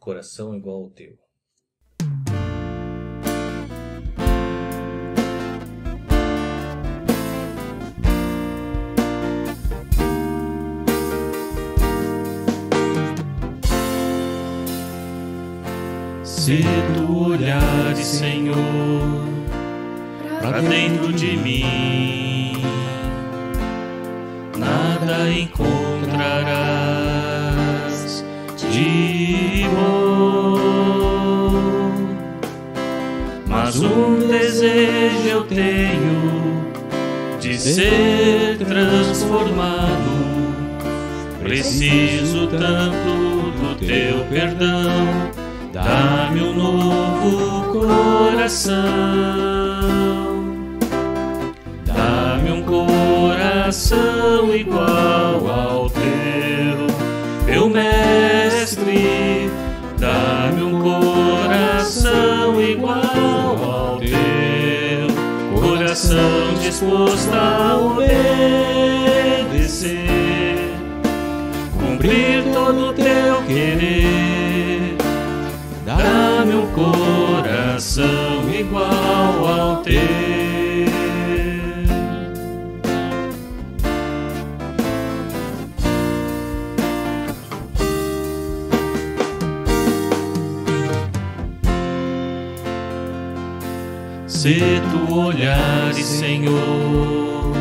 coração igual ao teu. Se tu olhares, Senhor, pra dentro de mim, nada encontrarás de bom. Mas um desejo eu tenho de ser transformado. Preciso tanto do teu perdão. Dá-me um novo coração, dá-me um coração igual ao teu, meu mestre. Dá-me um coração igual ao teu, coração disposto a obedecer, cumprir todo o teu querer. Dá-me um coração igual ao teu. Se tu olhares, Senhor,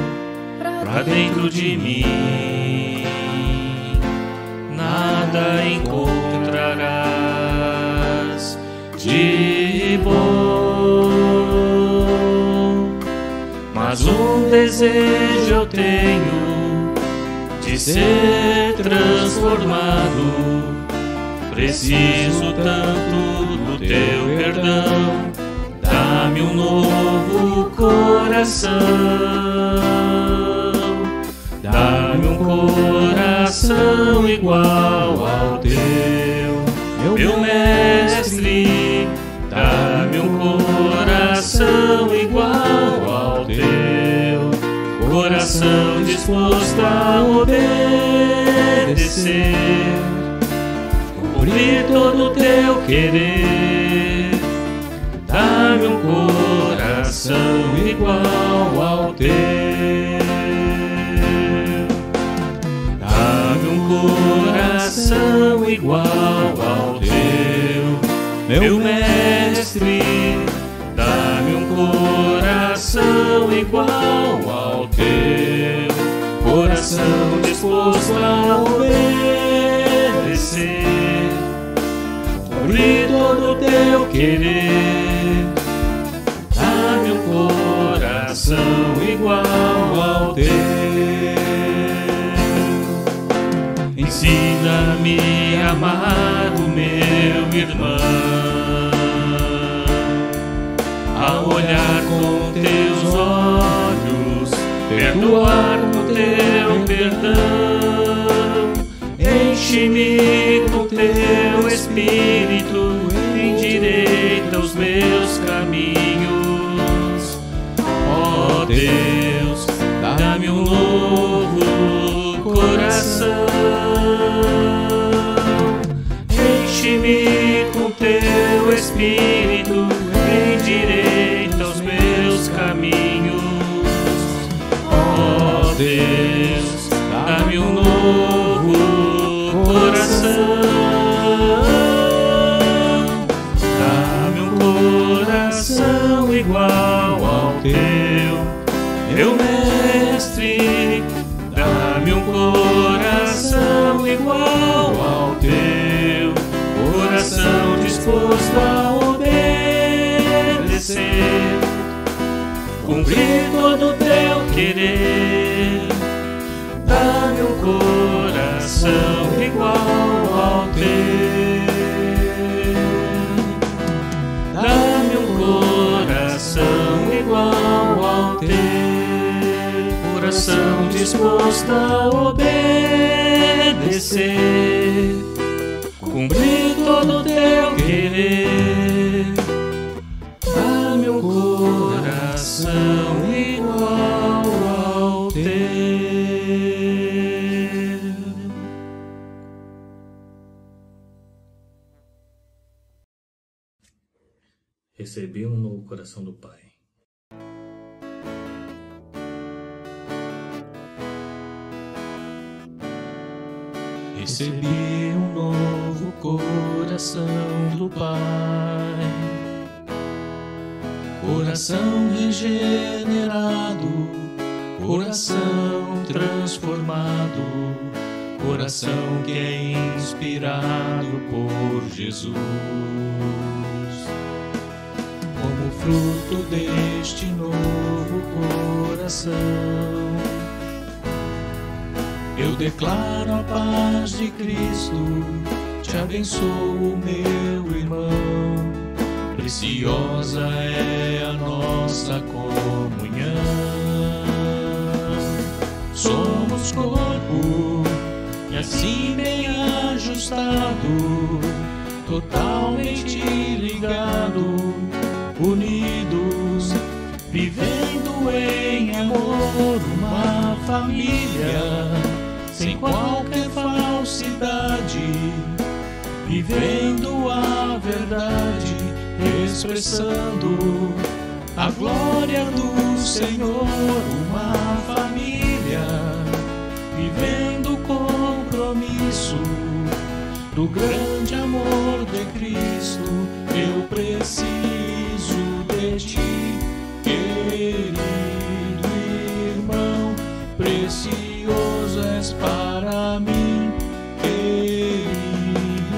pra dentro de mim, nada encontrarás de bom. Mas um desejo eu tenho de ser transformado. Preciso tanto do teu perdão. Dá-me um novo coração, dá-me um coração igual ao teu, meu mestre. Dá-me um coração igual ao teu, coração disposto a obedecer, cumprir todo o teu querer. Dá-me um coração igual ao teu. Dá-me um coração igual ao teu, meu mestre. Dá-me um coração igual ao teu, coração disposto a obedecer, cumprir todo o teu querer. Dá-me um coração igual ao teu. Ensina-me a amar o meu irmão, a olhar com teus olhos, perdoar com teu perdão. Enche-me com teu Espírito, endireita os meus caminhos. Ó Deus, dá-me um novo coração. Enche-me com teu Espírito, endireita os meus caminhos. Ó Deus, dá-me um novo coração. Dá-me um coração igual ao teu, meu mestre. Dá-me um coração igual ao teu, coração disposto a obedecer, cumprir todo o teu querer. Dá-me um coração igual ao teu. Dá-me um coração igual ao teu, coração disposto a obedecer, cumprir todo o teu querer. Dá-me um coração igual ao teu. Recebi um novo coração do Pai. Recebi um novo coração do Pai, coração regenerado, coração transformado, coração que é inspirado por Jesus. Como fruto deste novo coração, eu declaro a paz de Cristo, te abençoo, meu irmão. Preciosa é a nossa comunhão. Somos corpo, e assim bem ajustado, totalmente ligado, unidos, vivendo em amor, uma família, sem qualquer falsidade, vivendo a verdade, expressando a glória do Senhor, uma família, vivendo o compromisso do grande amor de Cristo. Eu preciso de ti, querido irmão, precioso és para mim, querido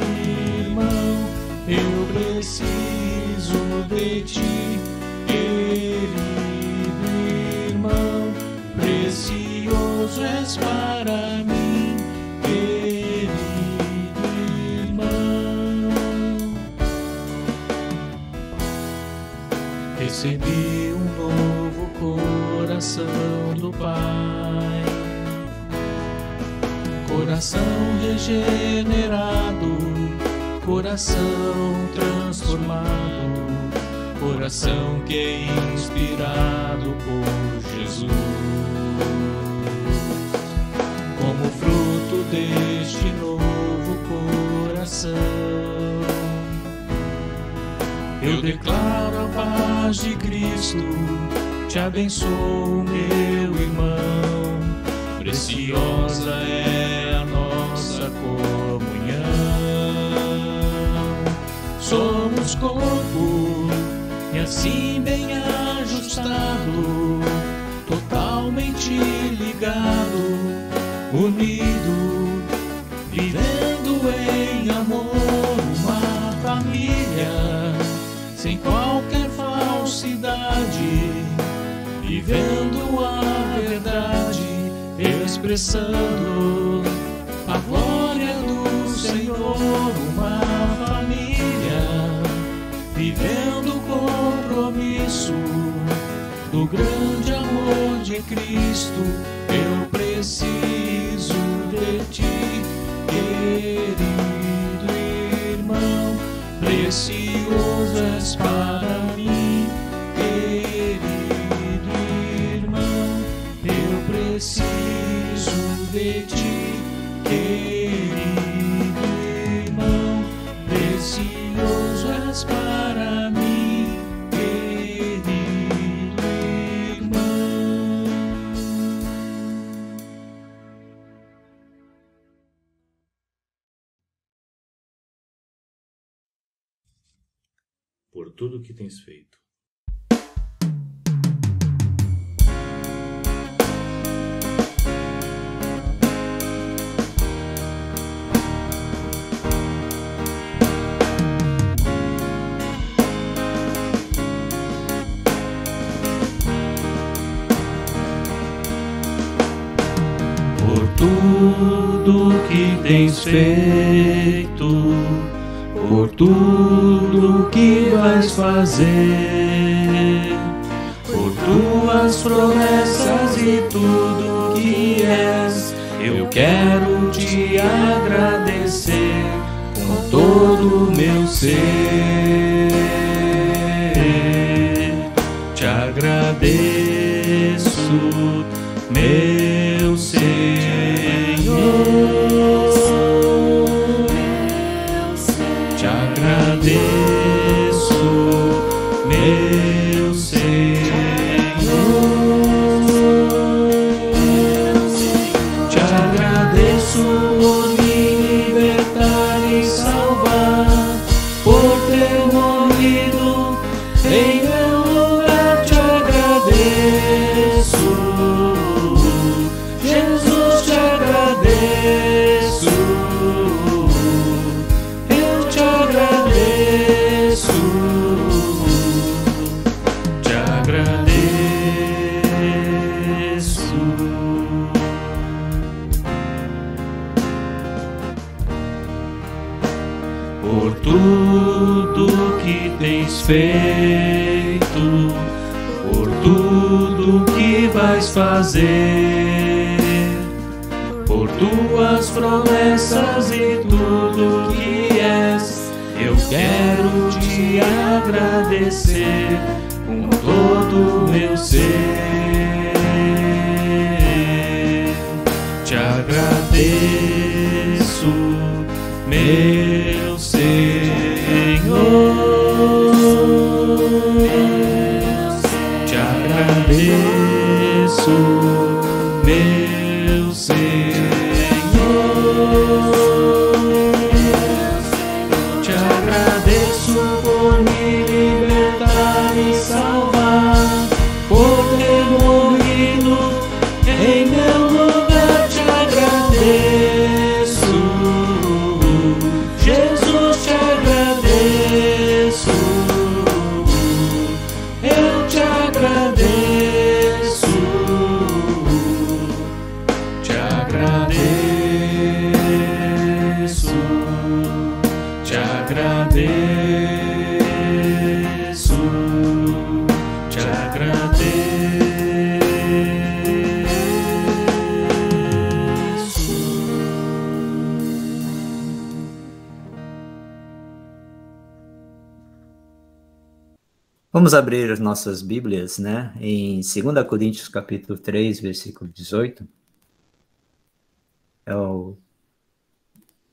irmão. Eu preciso de ti, querido irmão, precioso és para mim, querido irmão. Recebi um novo coração do Pai, coração regenerado, coração transformado, coração que é inspirado por Jesus. Como fruto deste novo coração, eu declaro a paz de Cristo, te abençoo, meu irmão. Preciosa é a nossa comunhão. Somos corpo, e assim bem ajustado, totalmente ligado, unido, vivendo em amor, uma família, sem qualquer falsidade, vivendo a verdade, expressando a glória do Senhor, uma família, vivendo o compromisso do grande amor de Cristo. Eu preciso de ti, querido irmão, precioso és para mim, querido irmão. Eu preciso de ti, querido irmão, precioso és para mim, querido irmão. Por tudo que tens feito. Tudo que tens feito, por tudo que vais fazer, por tuas promessas e tudo que és, eu quero te agradecer com todo o meu ser. Te agradeço, meu Senhor. Te agradeço, agradeço por me libertar e salvar, por ter morrido em meu lugar. Te agradeço, Jesus, te agradeço, eu te agradeço, te agradeço. Por tudo que tens feito, por tudo que vais fazer, por tuas promessas e tudo que és, eu quero te agradecer com todo o meu ser. Te agradeço, meu Senhor, te agradeço, meu Senhor, te agradeço por me libertar e salvar, por ter morrido em meu lugar. Te agradeço, Jesus, te agradeço, eu te agradeço, te agradeço, te agradeço, te agradeço. Vamos abrir as nossas Bíblias, né? Em 2 Coríntios, capítulo 3, versículo 18. É o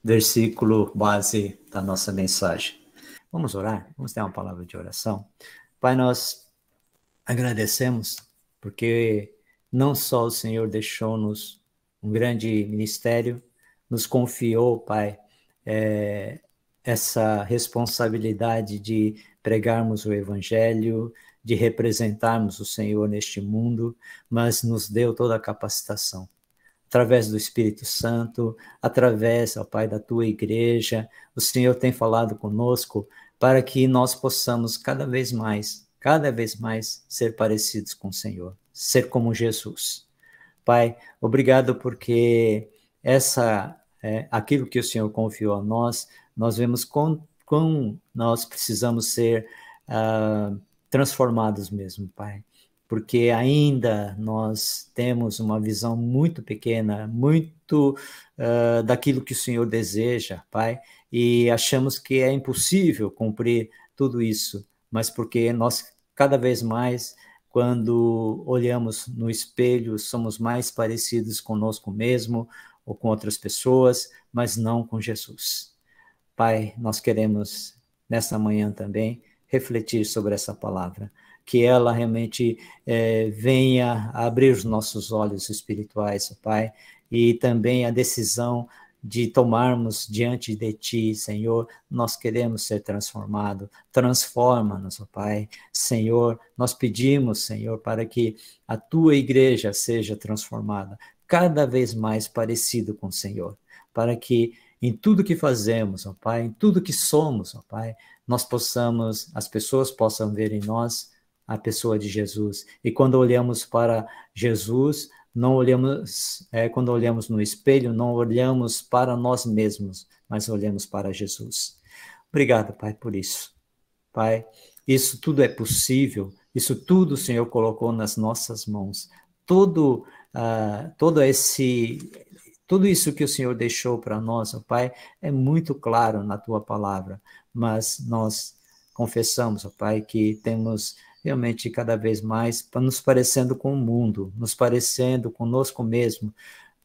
versículo base da nossa mensagem. Vamos orar? Vamos ter uma palavra de oração? Pai, nós agradecemos porque não só o Senhor deixou-nos um grande ministério, nos confiou, Pai, essa responsabilidade de pregarmos o Evangelho, de representarmos o Senhor neste mundo, mas nos deu toda a capacitação. Através do Espírito Santo, através, ó Pai, da Tua igreja, o Senhor tem falado conosco para que nós possamos cada vez mais ser parecidos com o Senhor, ser como Jesus. Pai, obrigado porque aquilo que o Senhor confiou a nós vemos como nós precisamos ser transformados mesmo, Pai. Porque ainda nós temos uma visão muito pequena, muito daquilo que o Senhor deseja, Pai, e achamos que é impossível cumprir tudo isso, mas porque nós cada vez mais, quando olhamos no espelho, somos mais parecidos conosco mesmo ou com outras pessoas, mas não com Jesus. Pai, nós queremos, nesta manhã também, refletir sobre essa palavra, que ela realmente venha a abrir os nossos olhos espirituais, Pai, e também a decisão de tomarmos diante de Ti, Senhor. Nós queremos ser transformados, transforma-nos, Pai. Senhor, nós pedimos, Senhor, para que a Tua igreja seja transformada, cada vez mais parecido com o Senhor, para que em tudo que fazemos, ó Pai, em tudo que somos, ó Pai, as pessoas possam ver em nós a pessoa de Jesus. E quando olhamos para Jesus, quando olhamos no espelho, não olhamos para nós mesmos, mas olhamos para Jesus. Obrigado, Pai, por isso. Pai, isso tudo é possível, isso tudo o Senhor colocou nas nossas mãos. Tudo isso que o Senhor deixou para nós, ó Pai, é muito claro na Tua palavra, mas nós confessamos, ó Pai, que temos realmente cada vez mais nos parecendo com o mundo, nos parecendo conosco mesmo,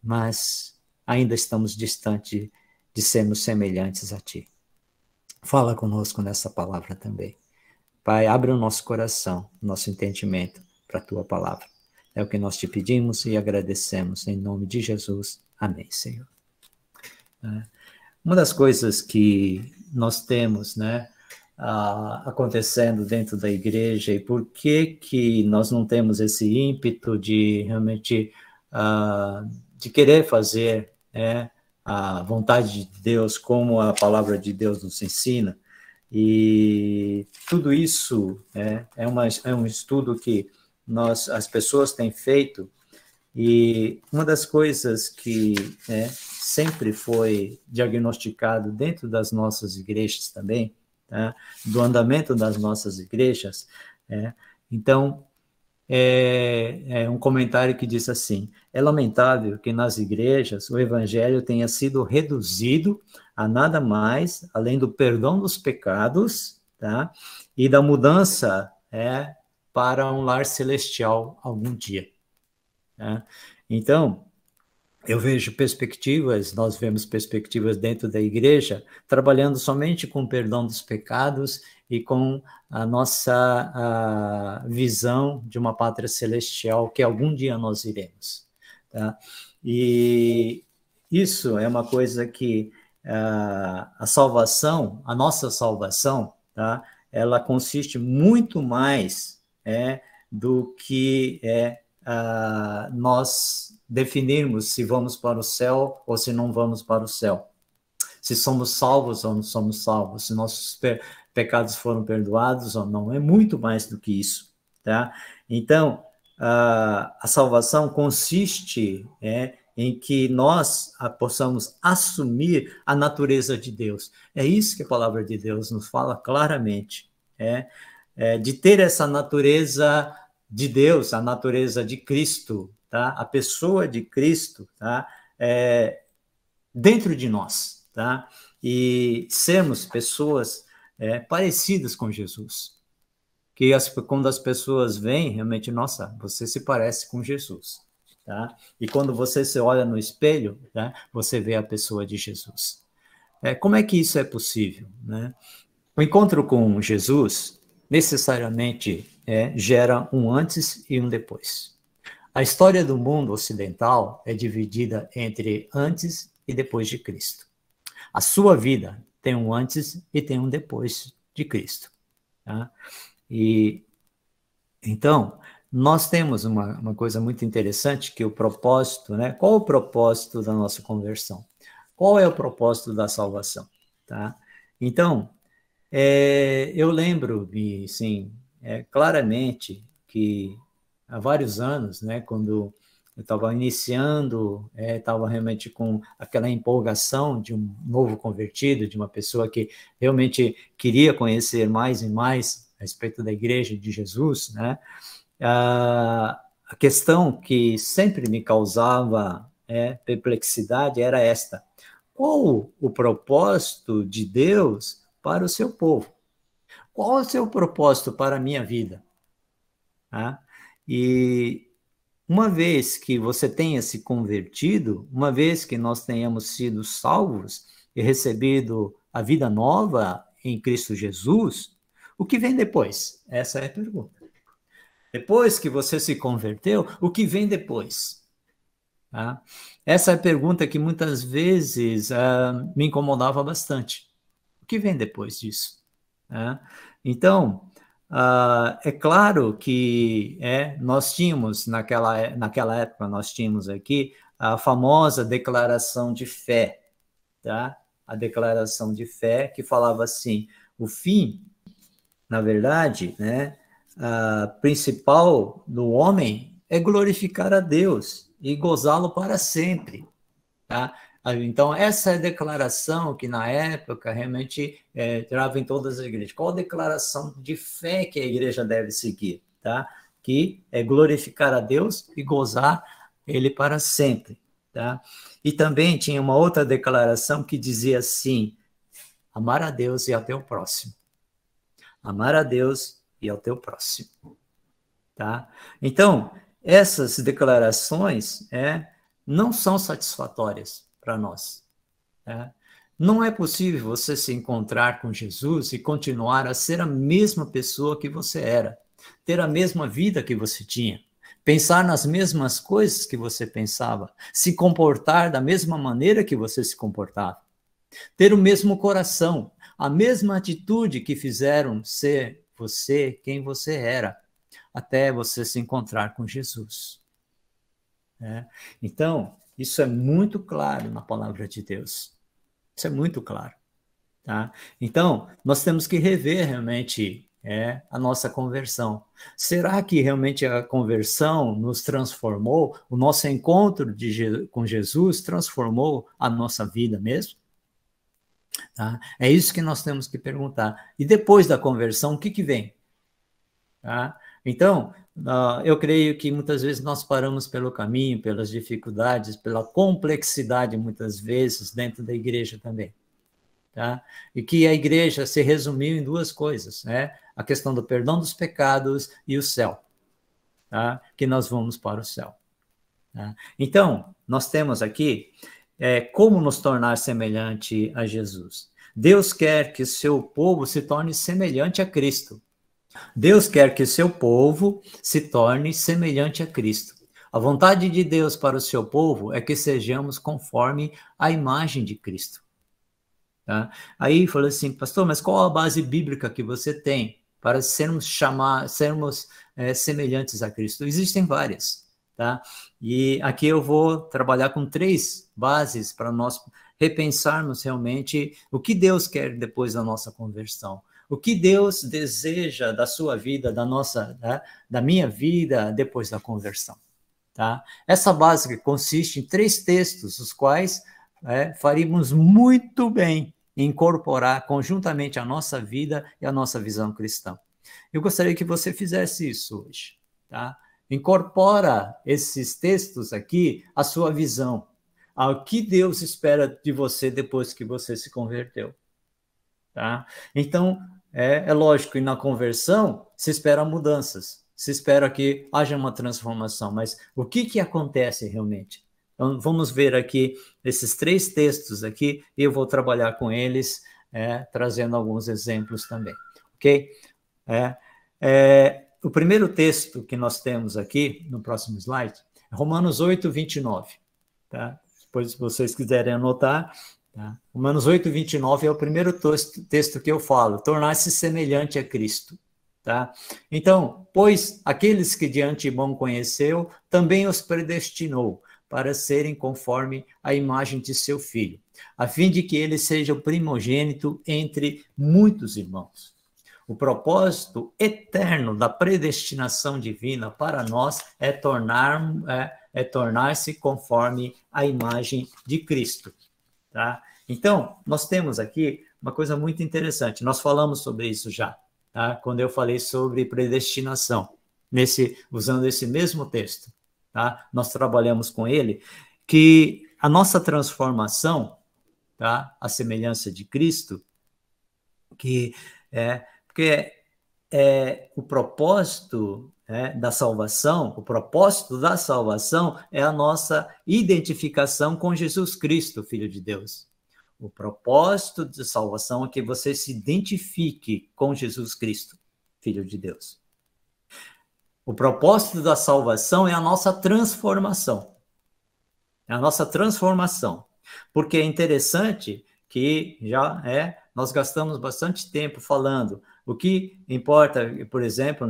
mas ainda estamos distantes de sermos semelhantes a Ti. Fala conosco nessa palavra também. Pai, abre o nosso coração, nosso entendimento para a Tua palavra. É o que nós te pedimos e agradecemos, em nome de Jesus. Amém, Senhor. Uma das coisas que nós temos, né, acontecendo dentro da igreja, e por que nós não temos esse ímpeto de realmente de querer fazer, né, a vontade de Deus como a palavra de Deus nos ensina, e tudo isso é um estudo que as pessoas têm feito, e uma das coisas que sempre foi diagnosticado dentro das nossas igrejas também, tá? Do andamento das nossas igrejas, então, um comentário que diz assim: é lamentável que nas igrejas o evangelho tenha sido reduzido a nada mais, além do perdão dos pecados, tá? E da mudança para um lar celestial algum dia. Tá? Então, eu vejo perspectivas, nós vemos perspectivas dentro da igreja, trabalhando somente com o perdão dos pecados e com a nossa visão de uma pátria celestial que algum dia nós iremos. Tá? E isso é uma coisa que a salvação, a nossa salvação, tá? Ela consiste muito mais do que nós definirmos se vamos para o céu ou se não vamos para o céu. Se somos salvos ou não somos salvos, se nossos pecados foram perdoados ou não. É muito mais do que isso. Tá? Então, a salvação consiste em que nós possamos assumir a natureza de Deus. É isso que a palavra de Deus nos fala claramente. De ter essa natureza de Deus, a natureza de Cristo, tá? A pessoa de Cristo, tá? Dentro de nós, tá? E sermos pessoas parecidas com Jesus. Que quando as pessoas veem, realmente, nossa, você se parece com Jesus, tá? E quando você se olha no espelho, tá? Você vê a pessoa de Jesus. Como é que isso é possível, né? O encontro com Jesus necessariamente gera um antes e um depois. A história do mundo ocidental é dividida entre antes e depois de Cristo. A sua vida tem um antes e tem um depois de Cristo. Tá? E então, nós temos uma coisa muito interessante, que o propósito, né? Qual o propósito da nossa conversão? Qual é o propósito da salvação? Tá? Então, eu lembro-me, sim, claramente que há vários anos, né, quando eu estava iniciando, estava realmente com aquela empolgação de um novo convertido, de uma pessoa que realmente queria conhecer mais e mais a respeito da igreja de Jesus, né, a questão que sempre me causava perplexidade era esta: qual o propósito de Deus para o seu povo? Qual é o seu propósito para a minha vida? E uma vez que você tenha se convertido, uma vez que nós tenhamos sido salvos e recebido a vida nova em Cristo Jesus, o que vem depois? Essa é a pergunta. Depois que você se converteu, o que vem depois? Tá? Essa é a pergunta que muitas vezes me incomodava bastante. O que vem depois disso? Então, é claro que nós tínhamos, naquela época, nós tínhamos aqui a famosa declaração de fé, tá? A declaração de fé que falava assim: o fim, na verdade, né, principal do homem é glorificar a Deus e gozá-lo para sempre, tá? Então, essa é a declaração que, na época, realmente entrava em todas as igrejas. Qual a declaração de fé que a igreja deve seguir? Tá? Que é glorificar a Deus e gozar Ele para sempre. Tá? E também tinha uma outra declaração que dizia assim: amar a Deus e ao teu próximo. Amar a Deus e ao teu próximo. Tá? Então, essas declarações não são satisfatórias para nós. Não é possível você se encontrar com Jesus e continuar a ser a mesma pessoa que você era, ter a mesma vida que você tinha, pensar nas mesmas coisas que você pensava, se comportar da mesma maneira que você se comportava, ter o mesmo coração, a mesma atitude que fizeram ser você quem você era, até você se encontrar com Jesus. Então, isso é muito claro na palavra de Deus. Isso é muito claro. Tá? Então, nós temos que rever realmente a nossa conversão. Será que realmente a conversão nos transformou? O nosso encontro com Jesus transformou a nossa vida mesmo? Tá? É isso que nós temos que perguntar. E depois da conversão, o que vem? Tá? Então, eu creio que muitas vezes nós paramos pelo caminho, pelas dificuldades, pela complexidade, muitas vezes, dentro da igreja também. Tá? E que a igreja se resumiu em duas coisas, né? A questão do perdão dos pecados e o céu, tá? Que nós vamos para o céu. Tá? Então, nós temos aqui como nos tornar semelhante a Jesus. Deus quer que o seu povo se torne semelhante a Cristo. Deus quer que o seu povo se torne semelhante a Cristo. A vontade de Deus para o seu povo é que sejamos conforme a imagem de Cristo. Tá? Aí falou assim, pastor, mas qual a base bíblica que você tem para sermos semelhantes a Cristo? Existem várias, tá? E aqui eu vou trabalhar com 3 bases para nós repensarmos realmente o que Deus quer depois da nossa conversão. O que Deus deseja da sua vida, da minha vida depois da conversão. Tá? Essa base consiste em 3 textos, os quais faríamos muito bem em incorporar conjuntamente a nossa vida e a nossa visão cristã. Eu gostaria que você fizesse isso hoje. Tá? Incorpora esses textos aqui à sua visão, ao que Deus espera de você depois que você se converteu. Tá? Então, é lógico que na conversão se espera mudanças, se espera que haja uma transformação, mas o que acontece realmente? Então, vamos ver aqui esses 3 textos aqui, e eu vou trabalhar com eles, trazendo alguns exemplos também, ok? O primeiro texto que nós temos aqui, no próximo slide, é Romanos 8, 29, tá? Depois, se vocês quiserem anotar, tá? Romanos 8, 29 é o primeiro texto que eu falo, tornar-se semelhante a Cristo. Tá? Então, pois aqueles que de antemão conheceu, também os predestinou para serem conforme a imagem de seu Filho, a fim de que ele seja o primogênito entre muitos irmãos. O propósito eterno da predestinação divina para nós é tornar-se conforme a imagem de Cristo. Tá? Então, nós temos aqui uma coisa muito interessante, nós falamos sobre isso já, tá? Quando eu falei sobre predestinação, usando esse mesmo texto. Tá? Nós trabalhamos com ele, que a nossa transformação, tá? A semelhança de Cristo, porque o propósito da salvação, o propósito da salvação é a nossa identificação com Jesus Cristo, Filho de Deus. O propósito de salvação é que você se identifique com Jesus Cristo, Filho de Deus. O propósito da salvação é a nossa transformação. É a nossa transformação. Porque é interessante que nós gastamos bastante tempo falando. O que importa, por exemplo,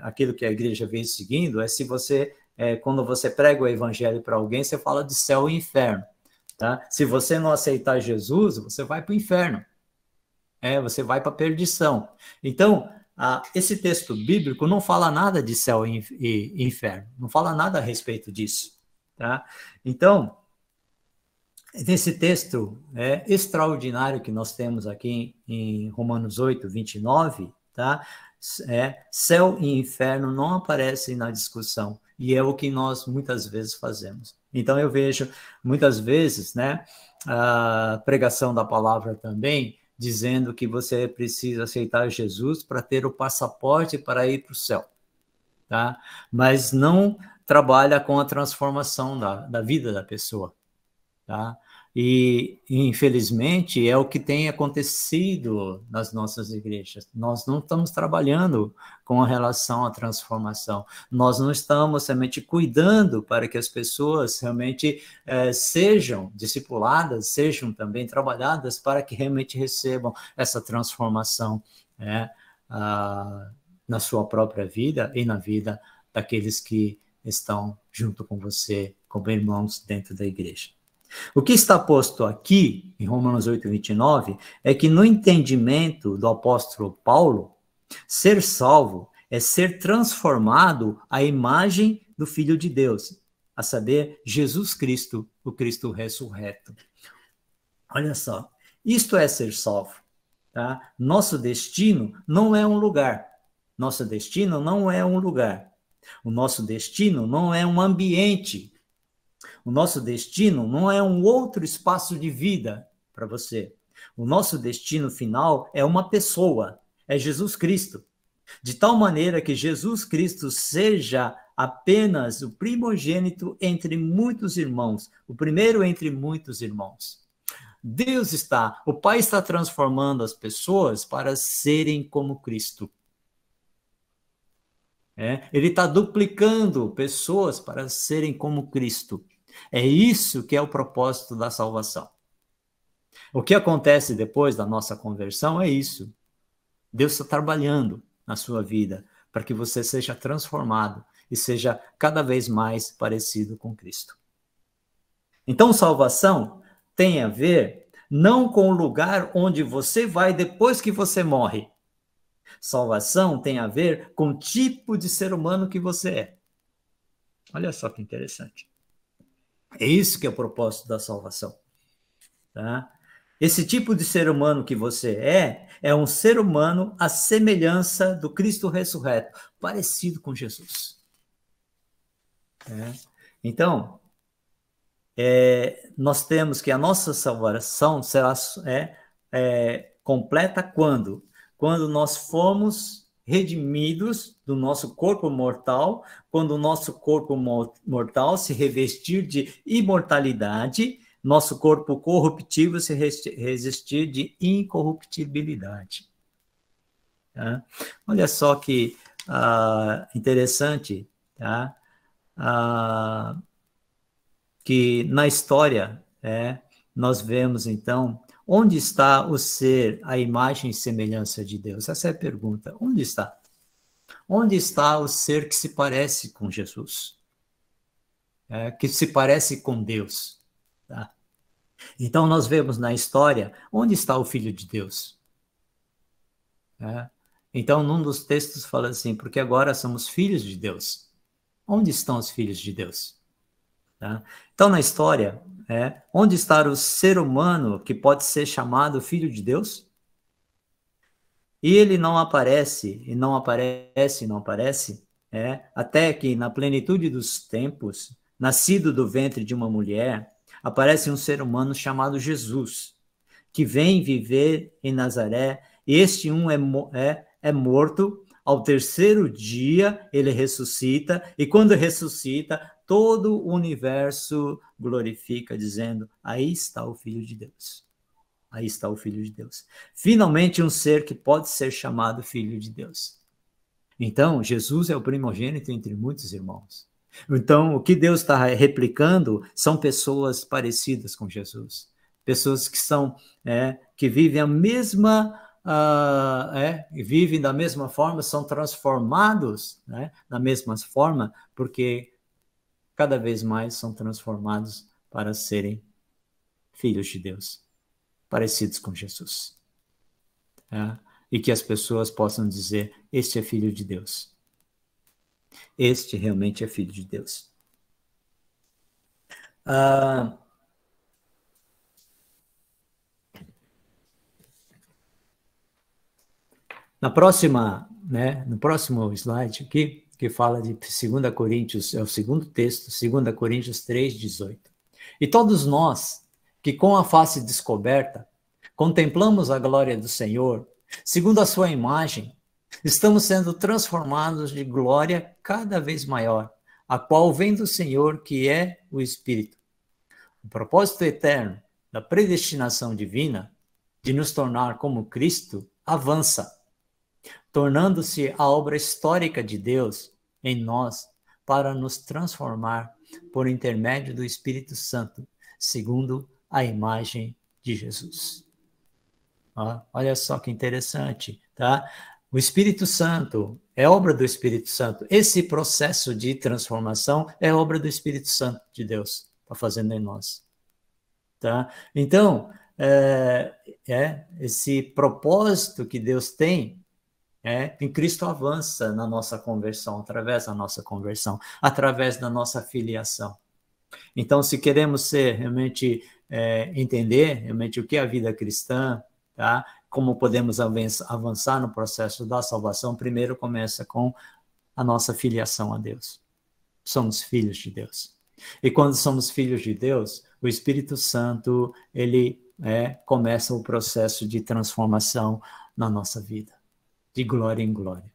aquilo que a igreja vem seguindo, é se você, quando você prega o evangelho para alguém, você fala de céu e inferno. Tá? Se você não aceitar Jesus, você vai para o inferno. Você vai para a perdição. Então, esse texto bíblico não fala nada de céu e inferno, não fala nada a respeito disso. Tá? Então, nesse texto extraordinário que nós temos aqui em Romanos 8, 29, tá? Céu e inferno não aparecem na discussão, e é o que nós muitas vezes fazemos. Então, eu vejo muitas vezes a pregação da palavra também, dizendo que você precisa aceitar Jesus para ter o passaporte para ir para o céu, tá? Mas não trabalha com a transformação da vida da pessoa, tá? E, infelizmente, é o que tem acontecido nas nossas igrejas. Nós não estamos trabalhando com relação à transformação. Nós não estamos realmente cuidando para que as pessoas realmente sejam discipuladas, sejam também trabalhadas para que realmente recebam essa transformação, né, na sua própria vida e na vida daqueles que estão junto com você, como irmãos dentro da igreja. O que está posto aqui, em Romanos 8, 29, é que no entendimento do apóstolo Paulo, ser salvo é ser transformado à imagem do Filho de Deus, a saber, Jesus Cristo, o Cristo ressurreto. Olha só, isto é ser salvo. Tá? Nosso destino não é um lugar. Nosso destino não é um lugar. O nosso destino não é um ambiente. O nosso destino não é um outro espaço de vida para você. O nosso destino final é uma pessoa, é Jesus Cristo. De tal maneira que Jesus Cristo seja apenas o primogênito entre muitos irmãos, o primeiro entre muitos irmãos. O Pai está transformando as pessoas para serem como Cristo. Ele está duplicando pessoas para serem como Cristo. É isso que é o propósito da salvação. O que acontece depois da nossa conversão é isso. Deus está trabalhando na sua vida para que você seja transformado e seja cada vez mais parecido com Cristo. Então, salvação tem a ver não com o lugar onde você vai depois que você morre. Salvação tem a ver com o tipo de ser humano que você é. Olha só que interessante. É isso que é o propósito da salvação. Tá? Esse tipo de ser humano que você é um ser humano à semelhança do Cristo ressurreto, parecido com Jesus. Então, nós temos que a nossa salvação será completa quando? Quando nós fomos redimidos do nosso corpo mortal, quando o nosso corpo mortal se revestir de imortalidade, nosso corpo corruptível se revestir de incorruptibilidade. Tá? Olha só que interessante, tá? Que na história nós vemos, então, onde está o ser, a imagem e semelhança de Deus? Essa é a pergunta. Onde está? Onde está o ser que se parece com Jesus? Que se parece com Deus? Tá? Então, nós vemos na história, onde está o Filho de Deus? Então, num dos textos fala assim, porque agora somos filhos de Deus. Onde estão os filhos de Deus? Tá? Então, na história, onde está o ser humano que pode ser chamado filho de Deus? E ele não aparece, e não aparece, e não aparece, até que na plenitude dos tempos, nascido do ventre de uma mulher, aparece um ser humano chamado Jesus, que vem viver em Nazaré. Este é morto, ao terceiro dia ele ressuscita, e quando ressuscita, todo o universo glorifica, dizendo, aí está o Filho de Deus. Aí está o Filho de Deus. Finalmente, um ser que pode ser chamado Filho de Deus. Então, Jesus é o primogênito entre muitos irmãos. Então, o que Deus está replicando são pessoas parecidas com Jesus. Pessoas que são, que vivem a mesma... vivem da mesma forma, são transformados da mesma forma, porque cada vez mais são transformados para serem filhos de Deus, parecidos com Jesus. E que as pessoas possam dizer, este é filho de Deus. Este realmente é filho de Deus. No próximo slide aqui, que fala de 2 Coríntios, é o segundo texto, 2 Coríntios 3:18. E todos nós, que com a face descoberta, contemplamos a glória do Senhor, segundo a sua imagem, estamos sendo transformados de glória cada vez maior, a qual vem do Senhor, que é o Espírito. O propósito eterno da predestinação divina de nos tornar como Cristo avança, tornando-se a obra histórica de Deus em nós para nos transformar por intermédio do Espírito Santo, segundo a imagem de Jesus. Olha só que interessante, tá? O Espírito Santo é obra do Espírito Santo. Esse processo de transformação é obra do Espírito Santo de Deus, está fazendo em nós. Tá? Então, esse propósito que Deus tem, em Cristo avança na nossa conversão, através da nossa conversão, através da nossa filiação. Então, se queremos realmente entender realmente o que é a vida cristã, tá? Como podemos avançar no processo da salvação, primeiro começa com a nossa filiação a Deus. Somos filhos de Deus. E quando somos filhos de Deus, o Espírito Santo, ele começa o processo de transformação na nossa vida, de glória em glória.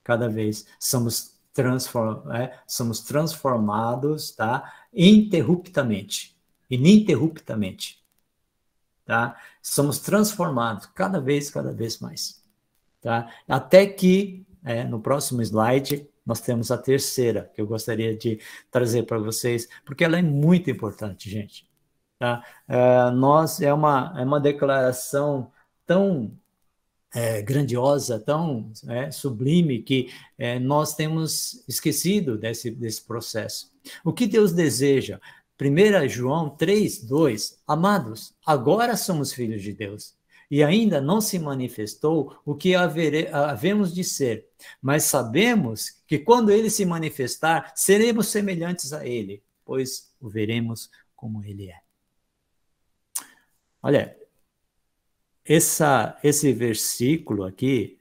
Cada vez somos transformados, tá? Ininterruptamente. Tá? Somos transformados cada vez mais. Tá? Até que, no próximo slide, nós temos a terceira, que eu gostaria de trazer para vocês, porque ela é muito importante, gente. Tá? É uma declaração tão grandiosa, tão sublime, que nós temos esquecido desse processo. O que Deus deseja? 1 João 3:2, amados, agora somos filhos de Deus, e ainda não se manifestou o que havemos de ser, mas sabemos que quando ele se manifestar, seremos semelhantes a ele, pois o veremos como ele é. Olha, esse versículo aqui,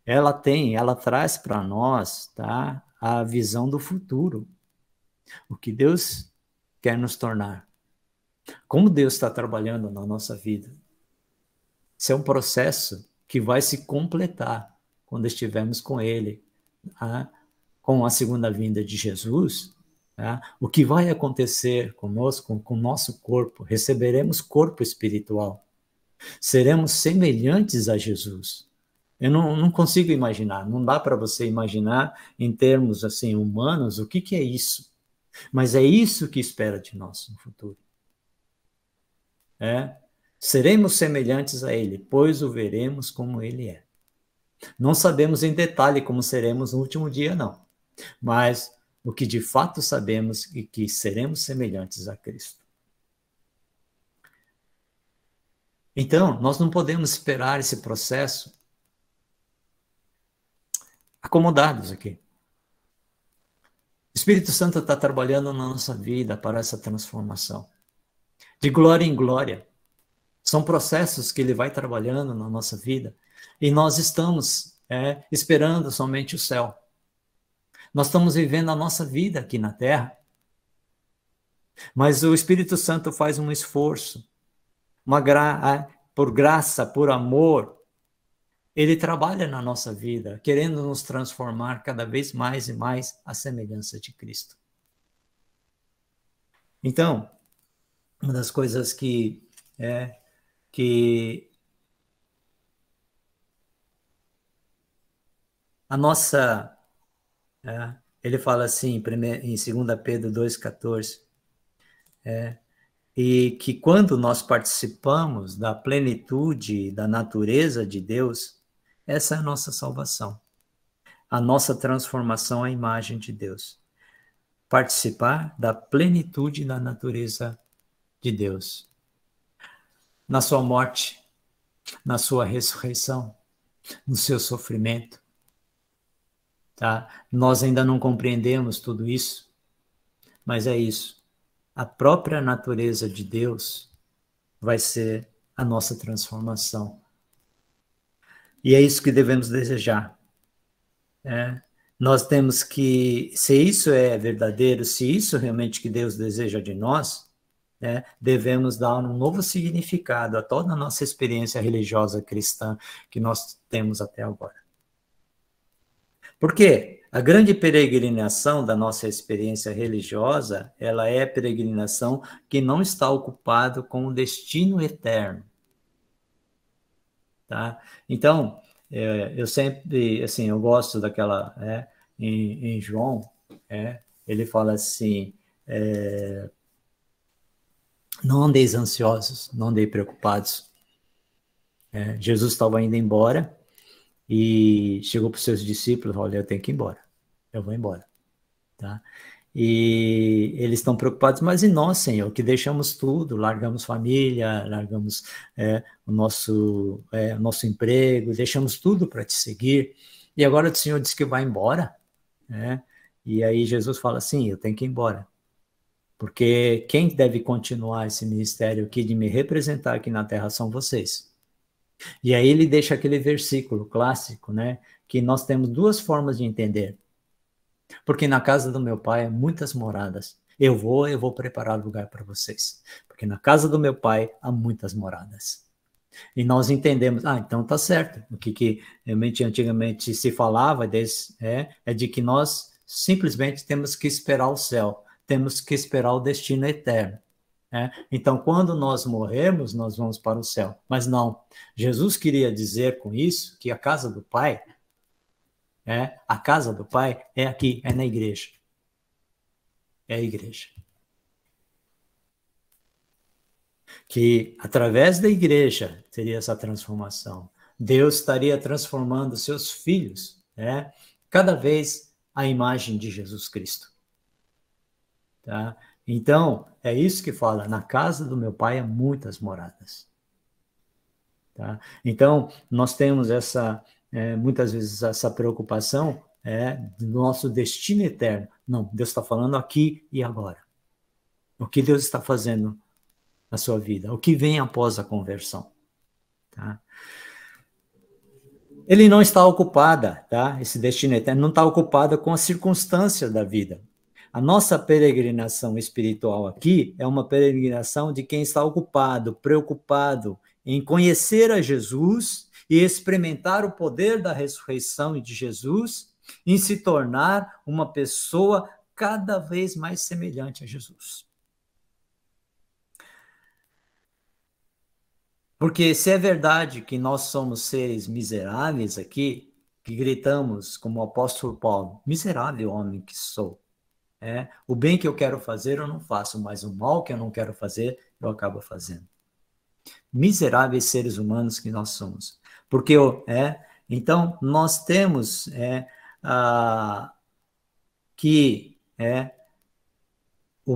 ela traz para nós, tá, a visão do futuro. O que Deus quer nos tornar. Como Deus está trabalhando na nossa vida. Isso é um processo que vai se completar quando estivermos com Ele, com a segunda vinda de Jesus. O que vai acontecer conosco, com o nosso corpo? Receberemos corpo espiritual. Seremos semelhantes a Jesus. Eu não consigo imaginar, não dá para você imaginar em termos assim humanos o que é isso. Mas é isso que espera de nós no futuro. Seremos semelhantes a Ele, pois o veremos como Ele é. Não sabemos em detalhe como seremos no último dia, não. Mas o que de fato sabemos é que seremos semelhantes a Cristo. Então, nós não podemos esperar esse processo acomodados aqui. O Espírito Santo está trabalhando na nossa vida para essa transformação. De glória em glória. São processos que ele vai trabalhando na nossa vida. E nós estamos esperando somente o céu. Nós estamos vivendo a nossa vida aqui na terra. Mas o Espírito Santo faz um esforço. Por graça, por amor. Ele trabalha na nossa vida, querendo nos transformar cada vez mais e mais à semelhança de Cristo. Então, uma das coisas que a nossa... ele fala assim em 2 Pedro 2,14, e que quando nós participamos da plenitude da natureza de Deus, essa é a nossa salvação, a nossa transformação à imagem de Deus. Participar da plenitude da natureza de Deus. Na sua morte, na sua ressurreição, no seu sofrimento. Tá? Nós ainda não compreendemos tudo isso, mas é isso. A própria natureza de Deus vai ser a nossa transformação. E é isso que devemos desejar. Nós temos que, se isso é verdadeiro, se isso realmente que Deus deseja de nós, devemos dar um novo significado a toda a nossa experiência religiosa cristã que nós temos até agora. Por quê? A grande peregrinação da nossa experiência religiosa, ela é peregrinação que não está ocupado com o destino eterno. Tá? Então, eu sempre, assim, eu gosto daquela, em João, ele fala assim, não andeis ansiosos, não andei preocupados. Jesus estava indo embora e chegou para os seus discípulos, olha, eu tenho que ir embora, eu vou embora. Tá? E eles estão preocupados, mas e nós, Senhor, que deixamos tudo, largamos família, largamos o nosso emprego, deixamos tudo para te seguir, e agora o Senhor diz que vai embora, né? E aí Jesus fala assim, eu tenho que ir embora, porque quem deve continuar esse ministério aqui de me representar aqui na terra são vocês. E aí ele deixa aquele versículo clássico, né, que nós temos duas formas de entender. Porque na casa do meu pai há muitas moradas. Eu vou preparar lugar para vocês. Porque na casa do meu pai há muitas moradas. E nós entendemos, então tá certo. O que realmente antigamente se falava é de que nós simplesmente temos que esperar o céu. Temos que esperar o destino eterno. Então, quando nós morremos, nós vamos para o céu. Mas não. Jesus queria dizer com isso que a casa do pai... a casa do Pai é aqui, é na igreja. É a igreja. Que através da igreja teria essa transformação. Deus estaria transformando seus filhos, cada vez à imagem de Jesus Cristo. Tá? Então, é isso que fala, na casa do meu Pai há muitas moradas. Tá? Então, nós temos muitas vezes essa preocupação do nosso destino eterno. Não, Deus está falando aqui e agora. O que Deus está fazendo na sua vida? O que vem após a conversão? Tá? Ele não está ocupada, tá? Esse destino eterno não está ocupado com as circunstâncias da vida. A nossa peregrinação espiritual aqui é uma peregrinação de quem está ocupado, preocupado em conhecer a Jesus e experimentar o poder da ressurreição e de Jesus, em se tornar uma pessoa cada vez mais semelhante a Jesus. Porque se é verdade que nós somos seres miseráveis aqui, que gritamos, como o apóstolo Paulo, miserável homem que sou, o bem que eu quero fazer eu não faço, mas o mal que eu não quero fazer eu acabo fazendo. Miseráveis seres humanos que nós somos. Porque então nós temos que o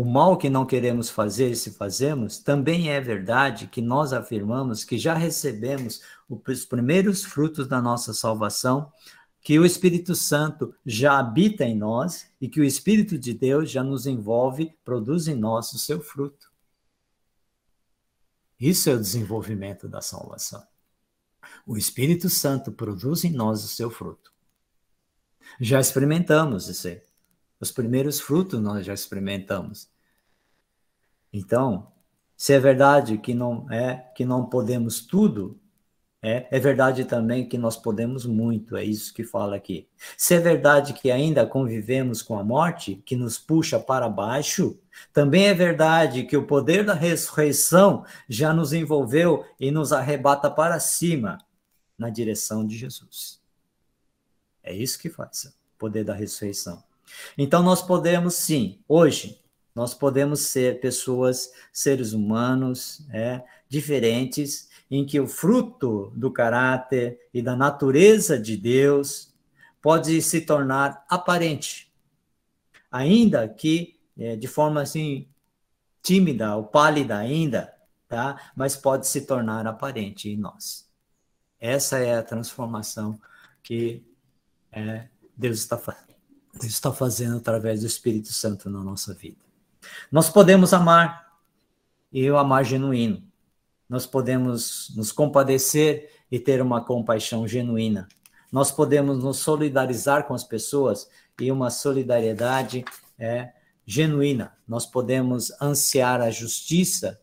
mal que não queremos fazer, se fazemos, também é verdade que nós afirmamos que já recebemos os primeiros frutos da nossa salvação, que o Espírito Santo já habita em nós e que o Espírito de Deus já nos envolve, produz em nós o seu fruto. Isso é o desenvolvimento da salvação. O Espírito Santo produz em nós o seu fruto. Já experimentamos isso aí. Os primeiros frutos nós já experimentamos. Então, se é verdade que não podemos tudo, é verdade também que nós podemos muito, é isso que fala aqui. Se é verdade que ainda convivemos com a morte, que nos puxa para baixo, também é verdade que o poder da ressurreição já nos envolveu e nos arrebata para cima, na direção de Jesus. É isso que faz o poder da ressurreição. Então nós podemos sim, hoje, nós podemos ser pessoas, seres humanos, diferentes, em que o fruto do caráter e da natureza de Deus pode se tornar aparente, ainda que de forma assim tímida ou pálida ainda, tá? Mas pode se tornar aparente em nós. Essa é a transformação que Deus está fazendo através do Espírito Santo na nossa vida. Nós podemos amar, e o amar genuíno. Nós podemos nos compadecer e ter uma compaixão genuína. Nós podemos nos solidarizar com as pessoas e uma solidariedade genuína. Nós podemos ansiar a justiça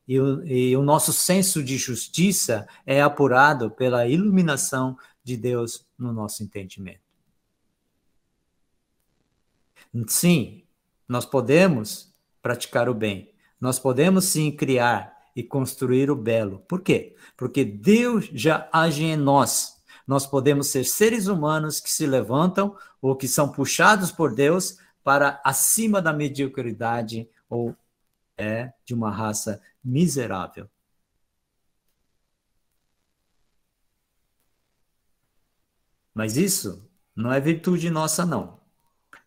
e o nosso senso de justiça é apurado pela iluminação de Deus no nosso entendimento. Sim, nós podemos praticar o bem, nós podemos sim criar e construir o belo. Por quê? Porque Deus já age em nós. Nós podemos ser seres humanos que se levantam ou que são puxados por Deus para acima da mediocridade ou de uma raça miserável. Mas isso não é virtude nossa, não.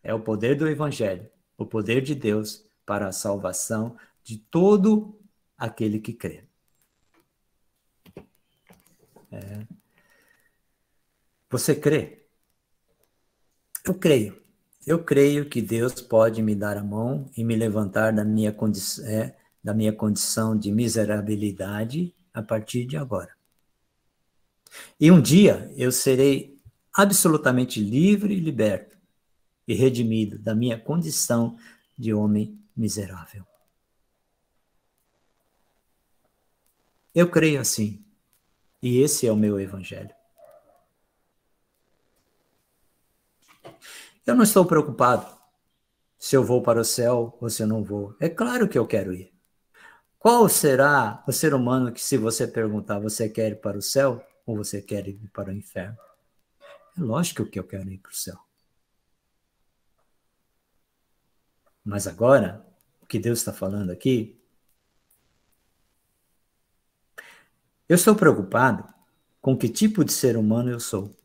É o poder do Evangelho, o poder de Deus para a salvação de todo aquele que crê. Você crê? Eu creio. Eu creio que Deus pode me dar a mão e me levantar da minha condição de miserabilidade a partir de agora. E um dia eu serei absolutamente livre e liberto e redimido da minha condição de homem miserável. Eu creio assim. E esse é o meu evangelho. Eu não estou preocupado se eu vou para o céu ou se eu não vou. É claro que eu quero ir. Qual será o ser humano que, se você perguntar, você quer ir para o céu ou você quer ir para o inferno? É lógico que eu quero ir para o céu. Mas agora, o que Deus está falando aqui, eu estou preocupado com que tipo de ser humano eu sou,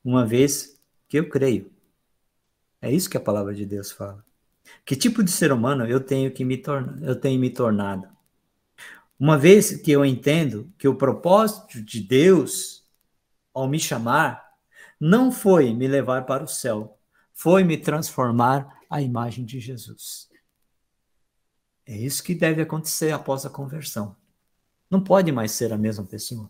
uma vez que eu creio. É isso que a palavra de Deus fala. Que tipo de ser humano eu tenho me tornado? Uma vez que eu entendo que o propósito de Deus, ao me chamar, não foi me levar para o céu, foi me transformar à imagem de Jesus. É isso que deve acontecer após a conversão. Não pode mais ser a mesma pessoa.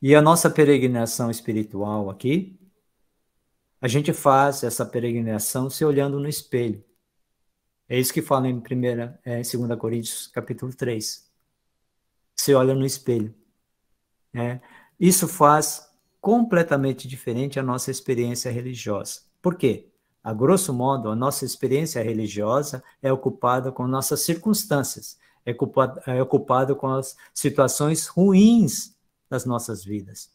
E a nossa peregrinação espiritual aqui, a gente faz essa peregrinação se olhando no espelho. É isso que fala em 2 Coríntios, capítulo 3. Se olha no espelho. Isso faz completamente diferente a nossa experiência religiosa. Por quê? A grosso modo, a nossa experiência religiosa é ocupada com nossas circunstâncias, é ocupada com as situações ruins das nossas vidas.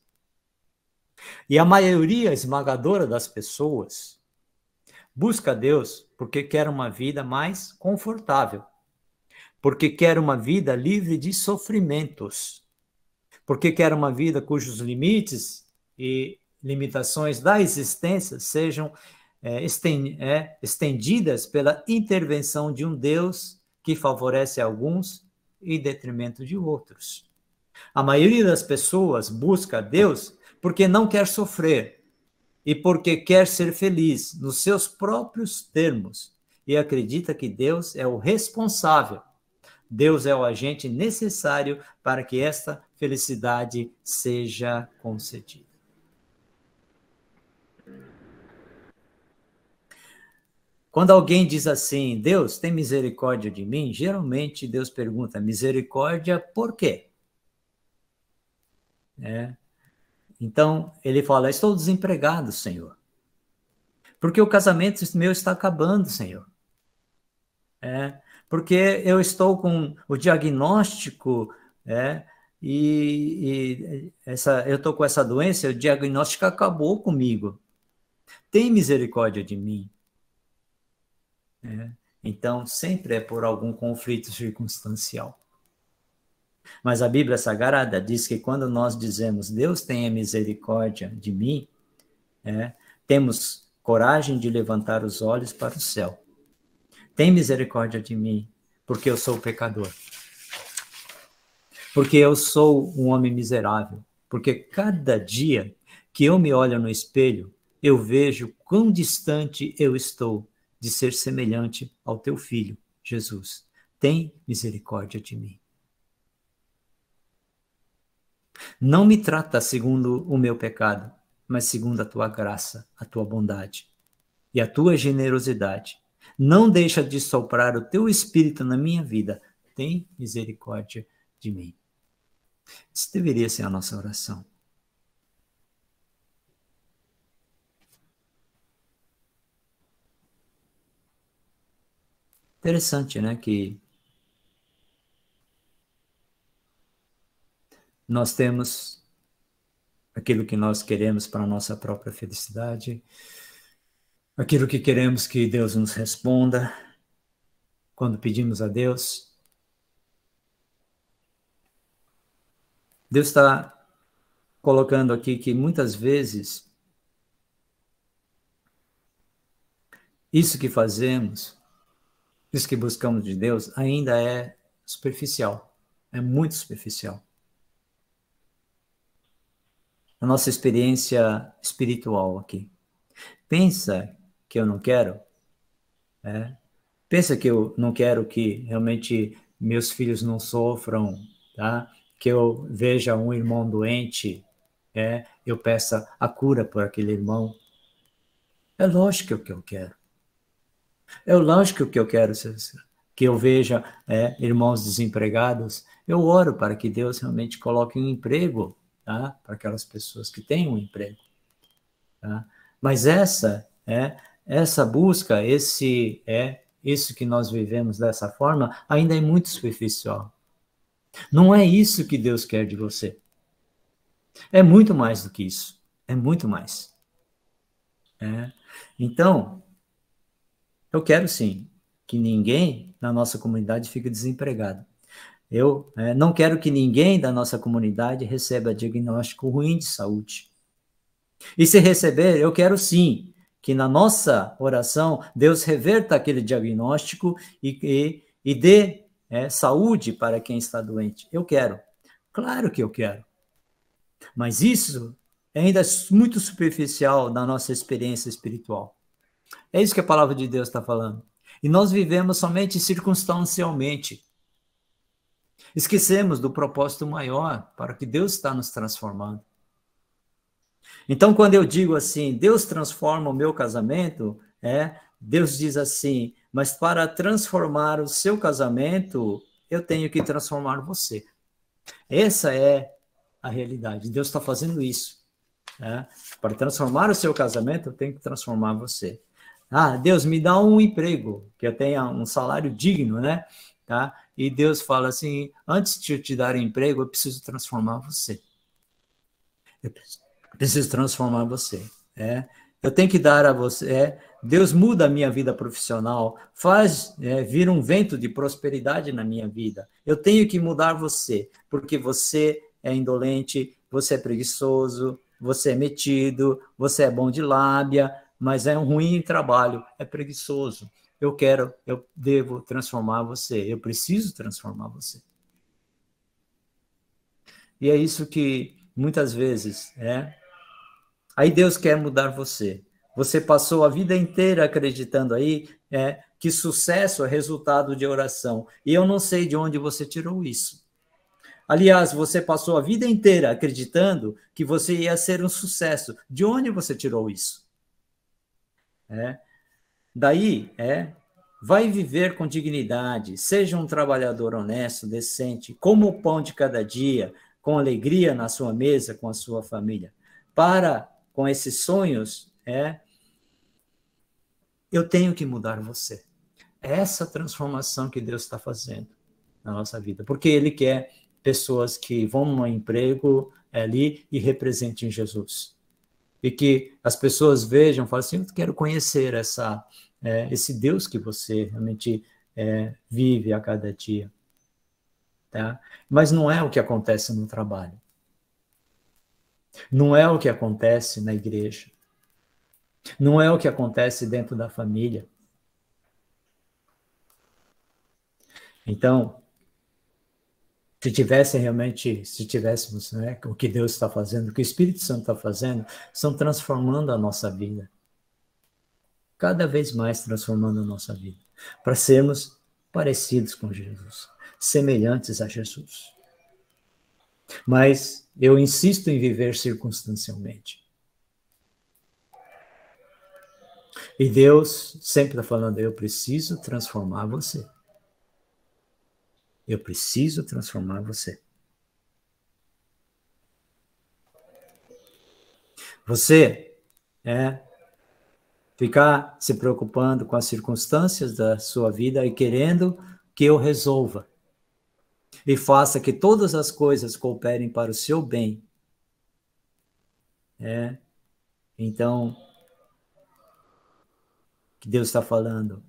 E a maioria esmagadora das pessoas busca Deus porque quer uma vida mais confortável, porque quer uma vida livre de sofrimentos, porque quer uma vida cujos limites e limitações da existência sejam estendidas pela intervenção de um Deus que favorece alguns em detrimento de outros. A maioria das pessoas busca Deus porque não quer sofrer e porque quer ser feliz nos seus próprios termos e acredita que Deus é o responsável. Deus é o agente necessário para que esta felicidade seja concedida. Quando alguém diz assim, Deus tem misericórdia de mim, geralmente Deus pergunta, misericórdia por quê? Então, ele fala, estou desempregado, Senhor. Porque o casamento meu está acabando, Senhor. Porque eu estou com o diagnóstico, eu estou com essa doença, o diagnóstico acabou comigo. Tem misericórdia de mim. Então, sempre é por algum conflito circunstancial. Mas a Bíblia Sagrada diz que quando nós dizemos, Deus tenha misericórdia de mim, temos coragem de levantar os olhos para o céu. Tem misericórdia de mim, porque eu sou pecador. Porque eu sou um homem miserável. Porque cada dia que eu me olho no espelho, eu vejo quão distante eu estou de ser semelhante ao teu filho, Jesus. Tem misericórdia de mim. Não me trata segundo o meu pecado, mas segundo a tua graça, a tua bondade e a tua generosidade. Não deixa de soprar o teu espírito na minha vida. Tem misericórdia de mim. Isso deveria ser a nossa oração. Interessante, né? Que nós temos aquilo que nós queremos para a nossa própria felicidade, aquilo que queremos que Deus nos responda quando pedimos a Deus. Deus está colocando aqui que muitas vezes isso que fazemos, isso que buscamos de Deus, ainda é superficial, é muito superficial. A nossa experiência espiritual aqui. Pensa que eu não quero? Pensa que eu não quero que realmente meus filhos não sofram, tá? Que eu veja um irmão doente, eu peça a cura por aquele irmão. É lógico que eu quero. É lógico que eu quero que eu veja irmãos desempregados. Eu oro para que Deus realmente coloque um emprego, tá? Para aquelas pessoas que têm um emprego. Tá? Mas essa busca, isso que nós vivemos dessa forma, ainda é muito superficial. Não é isso que Deus quer de você. É muito mais do que isso. É muito mais. Então, eu quero sim que ninguém na nossa comunidade fique desempregado. Eu não quero que ninguém da nossa comunidade receba diagnóstico ruim de saúde. E se receber, eu quero sim que na nossa oração Deus reverta aquele diagnóstico e dê saúde para quem está doente. Eu quero. Claro que eu quero. Mas isso ainda é muito superficial na nossa experiência espiritual. É isso que a palavra de Deus está falando. E nós vivemos somente circunstancialmente. Esquecemos do propósito maior para que Deus está nos transformando. Então, quando eu digo assim, Deus transforma o meu casamento, Deus diz assim, mas para transformar o seu casamento, eu tenho que transformar você. Essa é a realidade. Deus está fazendo isso. Para transformar o seu casamento, eu tenho que transformar você. Deus, me dá um emprego, que eu tenha um salário digno, né? Tá? E Deus fala assim, antes de eu te dar um emprego, eu preciso transformar você. Eu preciso transformar você. Eu tenho que dar a você. Deus muda a minha vida profissional, faz vir um vento de prosperidade na minha vida. Eu tenho que mudar você, porque você é indolente, você é preguiçoso, você é metido, você é bom de lábia, mas é um ruim em trabalho, é preguiçoso. Eu devo transformar você, eu preciso transformar você. E é isso que muitas vezes aí Deus quer mudar você. Você passou a vida inteira acreditando aí que sucesso é resultado de oração. E eu não sei de onde você tirou isso. Aliás, você passou a vida inteira acreditando que você ia ser um sucesso. De onde você tirou isso? Daí, vai viver com dignidade, seja um trabalhador honesto, decente, como o pão de cada dia, com alegria na sua mesa, com a sua família. Com esses sonhos, eu tenho que mudar você. É essa transformação que Deus está fazendo na nossa vida, porque Ele quer pessoas que vão no emprego ali e representem Jesus. E que as pessoas vejam e falem assim, eu quero conhecer esse Deus que você realmente vive a cada dia. Tá? Mas não é o que acontece no trabalho. Não é o que acontece na igreja. Não é o que acontece dentro da família. Então, se tivéssemos o que Deus está fazendo, o que o Espírito Santo está fazendo, estão transformando a nossa vida. Cada vez mais transformando a nossa vida. Para sermos parecidos com Jesus, semelhantes a Jesus. Mas eu insisto em viver circunstancialmente. E Deus sempre está falando, eu preciso transformar você. Eu preciso transformar você. Você ficar se preocupando com as circunstâncias da sua vida e querendo que eu resolva e faça que todas as coisas cooperem para o seu bem. Então, que Deus está falando,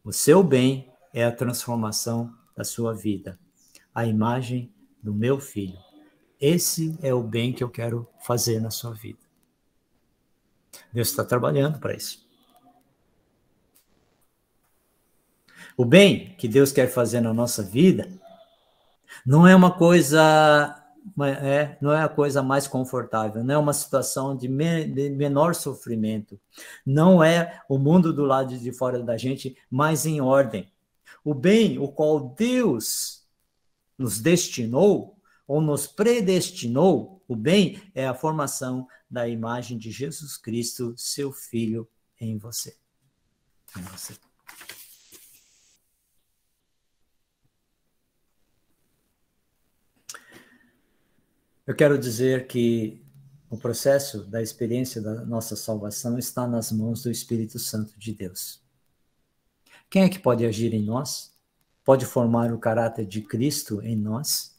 o seu bem é a transformação da sua vida, a imagem do meu filho. Esse é o bem que eu quero fazer na sua vida. Deus está trabalhando para isso. O bem que Deus quer fazer na nossa vida não é uma coisa, não é a coisa mais confortável, não é uma situação de menor sofrimento, não é o mundo do lado de fora da gente mais em ordem. O bem, o qual Deus nos destinou ou nos predestinou, o bem é a formação da imagem de Jesus Cristo, seu Filho, em você. Em você. Eu quero dizer que o processo da experiência da nossa salvação está nas mãos do Espírito Santo de Deus. Quem é que pode agir em nós? Pode formar o caráter de Cristo em nós?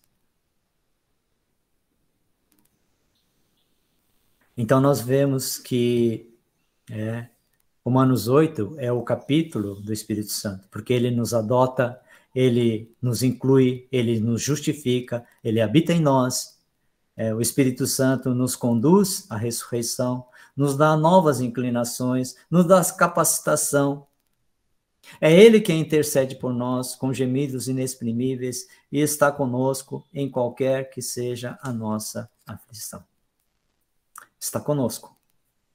Então nós vemos que Romanos 8 é o capítulo do Espírito Santo, porque ele nos adota, ele nos inclui, ele nos justifica, ele habita em nós. O Espírito Santo nos conduz à ressurreição, nos dá novas inclinações, nos dá capacitação. É Ele quem intercede por nós com gemidos inexprimíveis e está conosco em qualquer que seja a nossa aflição. Está conosco,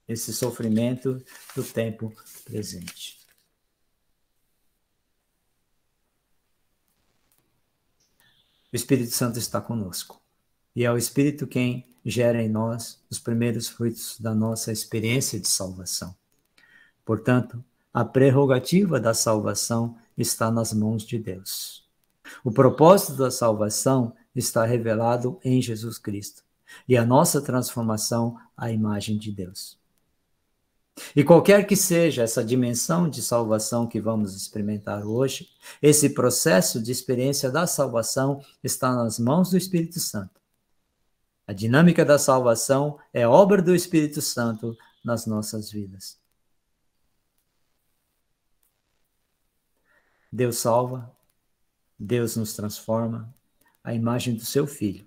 esse sofrimento do tempo presente. O Espírito Santo está conosco. E é o Espírito quem gera em nós os primeiros frutos da nossa experiência de salvação. Portanto, a prerrogativa da salvação está nas mãos de Deus. O propósito da salvação está revelado em Jesus Cristo. E a nossa transformação à imagem de Deus. E qualquer que seja essa dimensão de salvação que vamos experimentar hoje, esse processo de experiência da salvação está nas mãos do Espírito Santo. A dinâmica da salvação é obra do Espírito Santo nas nossas vidas. Deus salva, Deus nos transforma à imagem do seu Filho.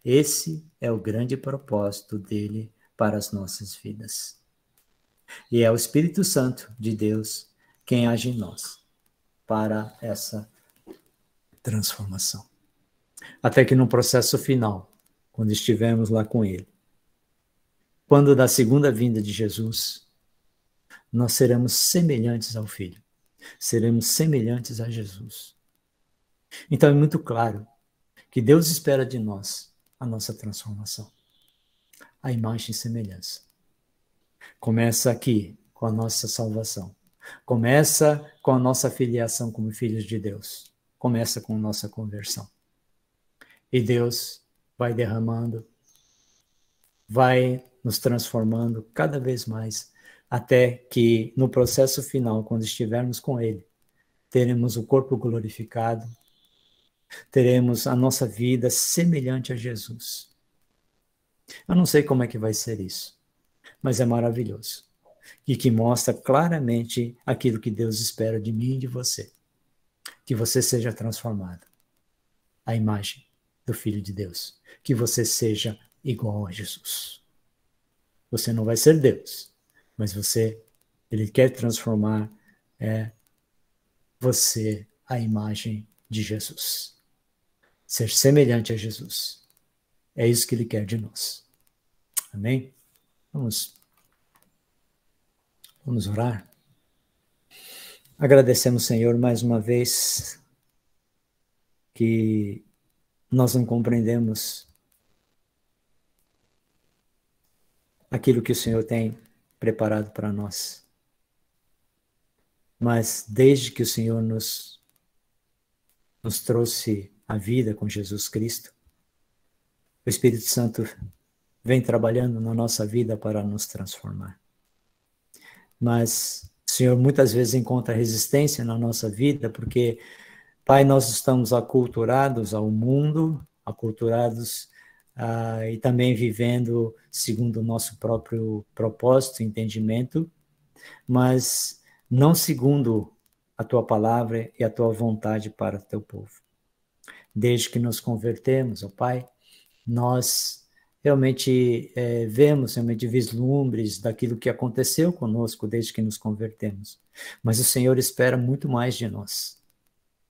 Esse é o grande propósito dele para as nossas vidas. E é o Espírito Santo de Deus quem age em nós para essa transformação. Até que no processo final, quando estivermos lá com ele, quando da segunda vinda de Jesus, nós seremos semelhantes ao Filho. Seremos semelhantes a Jesus. Então é muito claro que Deus espera de nós a nossa transformação. A imagem e semelhança. Começa aqui com a nossa salvação. Começa com a nossa filiação como filhos de Deus. Começa com a nossa conversão. E Deus vai derramando, vai nos transformando cada vez mais, até que no processo final, quando estivermos com Ele, teremos o corpo glorificado, teremos a nossa vida semelhante a Jesus. Eu não sei como é que vai ser isso, mas é maravilhoso. E que mostra claramente aquilo que Deus espera de mim e de você. Que você seja transformado à imagem do Filho de Deus. Que você seja igual a Jesus. Você não vai ser Deus, mas Ele quer transformar você à imagem de Jesus. Ser semelhante a Jesus. É isso que Ele quer de nós. Amém? Vamos orar. Agradecemos, Senhor, mais uma vez que nós não compreendemos aquilo que o Senhor tem preparado para nós. mas desde que o Senhor nos trouxe a vida com Jesus Cristo, o Espírito Santo vem trabalhando na nossa vida para nos transformar. Mas o Senhor muitas vezes encontra resistência na nossa vida, porque, Pai, nós estamos aculturados ao mundo, aculturados e também vivendo segundo o nosso próprio propósito e entendimento, mas não segundo a Tua palavra e a Tua vontade para o Teu povo. Desde que nos convertemos, ó Pai, nós realmente vemos realmente vislumbres daquilo que aconteceu conosco desde que nos convertemos. Mas o Senhor espera muito mais de nós,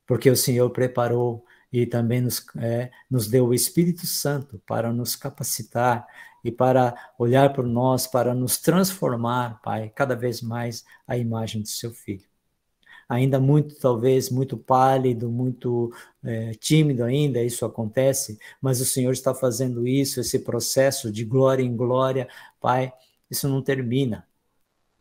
porque o Senhor preparou e também nos deu o Espírito Santo para nos capacitar e para olhar por nós, para nos transformar, Pai, cada vez mais à imagem do Seu Filho. Ainda muito, talvez, muito pálido, muito tímido ainda, isso acontece, mas o Senhor está fazendo isso, esse processo de glória em glória, Pai, isso não termina.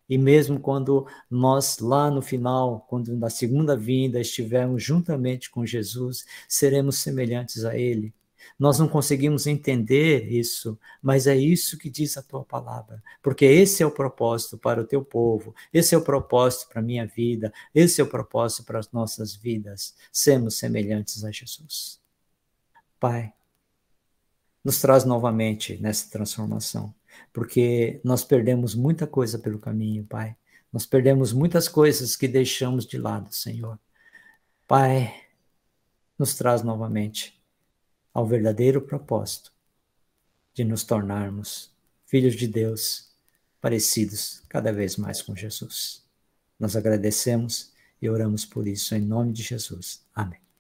E mesmo quando nós, lá no final, quando na segunda vinda estivermos juntamente com Jesus, seremos semelhantes a Ele. Nós não conseguimos entender isso, mas é isso que diz a Tua palavra, porque esse é o propósito para o Teu povo, esse é o propósito para a minha vida, esse é o propósito para as nossas vidas, sermos semelhantes a Jesus. Pai, nos traz novamente nessa transformação, porque nós perdemos muita coisa pelo caminho, Pai. Nós perdemos muitas coisas que deixamos de lado, Senhor. Pai, nos traz novamente ao verdadeiro propósito de nos tornarmos filhos de Deus, parecidos cada vez mais com Jesus. Nós agradecemos e oramos por isso, em nome de Jesus. Amém.